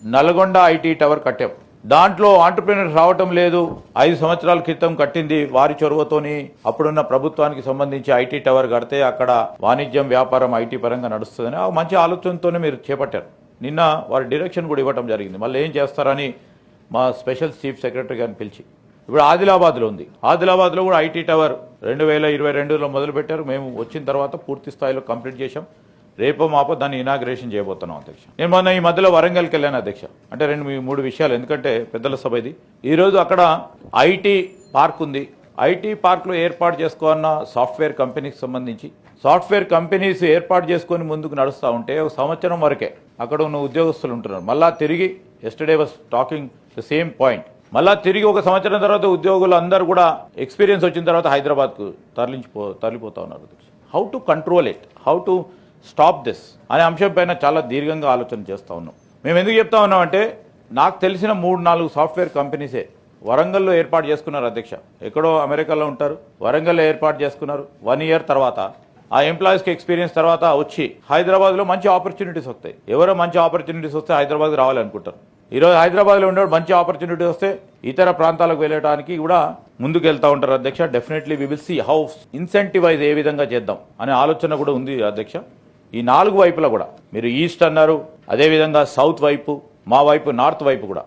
Nalgonda IT tower కట్టాం. దాంట్లో entrepreneurs రావటం లేదు. 5 సంవత్సరాల క్రితం కట్టింది వారి చొరవతోని. అప్పుడున్న ప్రభుత్వానికి సంబంధించి ఐటీ టవర్ కడితే అక్కడ వాణిజ్యం వ్యాపారం ఐటీ పరంగా నడుస్తుందని ఆ మంచి ఆలోచనతోనే మీరు చేపట్టారు. నిన్న వారి డైరెక్షన్ కూడా ఇవ్వడం జరిగింది. మళ్ళీ ఏం చేస్తారని మా స్పెషల్ చీఫ్ సెక్రటరీ గారిని పిలిచి ఇప్పుడు ఆదిలాబాద్లో ఉంది. ఆదిలాబాద్లో కూడా ఐటీ టవర్ 2022లో మొదలుపెట్టారు. మేము వచ్చిన తర్వాత పూర్తి స్థాయిలో కంప్లీట్ చేశాం. రేపో మాపో దాన్ని ఇనాగ్రేషన్ చేయబోతున్నాం అధ్యక్ష. నేను మొన్న ఈ మధ్యలో వరంగల్కి వెళ్ళాను అధ్యక్ష. అంటే 2-3 విషయాలు, ఎందుకంటే పెద్దల సభ ఇది. ఈరోజు అక్కడ ఐటీ పార్క్ ఉంది. ఐటీ పార్క్లో ఏర్పాటు చేసుకోవాలన్న సాఫ్ట్వేర్ కంపెనీకి సంబంధించి సాఫ్ట్వేర్ కంపెనీస్ ఏర్పాటు చేసుకొని ముందుకు నడుస్తూ ఉంటే ఒక సంవత్సరం వరకే అక్కడ ఉన్న ఉద్యోగస్తులు ఉంటున్నారు. మళ్ళా తిరిగి yesterday was talking the same point. మళ్ళా తిరిగి ఒక సంవత్సరం తర్వాత ఉద్యోగులు అందరూ కూడా ఎక్స్పీరియన్స్ వచ్చిన తర్వాత హైదరాబాద్కు తరలిపోతా ఉన్నారు. How to control it, how to stop this అనే అంశం పైన చాలా దీర్ఘంగా ఆలోచన చేస్తూ ఉన్నాం. మేము ఎందుకు చెప్తా ఉన్నామంటే నాకు తెలిసిన 3-4 సాఫ్ట్వేర్ కంపెనీసే వరంగల్లో ఏర్పాటు చేసుకున్నారు అధ్యక్ష. ఎక్కడో అమెరికాలో ఉంటారు, వరంగల్లో ఏర్పాటు చేసుకున్నారు. 1 ఇయర్ తర్వాత ఆ ఎంప్లాయీస్కి ఎక్స్పీరియన్స్ తర్వాత వచ్చి హైదరాబాద్లో మంచి ఆపర్చునిటీస్ వస్తాయి. ఎవరో మంచి ఆపర్చునిటీస్ వస్తే హైదరాబాద్ రావాలనుకుంటారు. ఈరోజు హైదరాబాద్లో ఉండేవాడు మంచి ఆపర్చునిటీ వస్తే ఇతర ప్రాంతాలకు వెళ్ళడానికి కూడా ముందుకు వెళ్తూ ఉంటారు అధ్యక్ష. Definitely we will see how incentivize ఏ విధంగా చేద్దాం అనే ఆలోచన కూడా ఉంది అధ్యక్ష. ఈ 4 వైపులా కూడా మీరు ఈస్ట్ అన్నారు, అదేవిధంగా సౌత్ వైపు, మా వైపు నార్త్ వైపు కూడా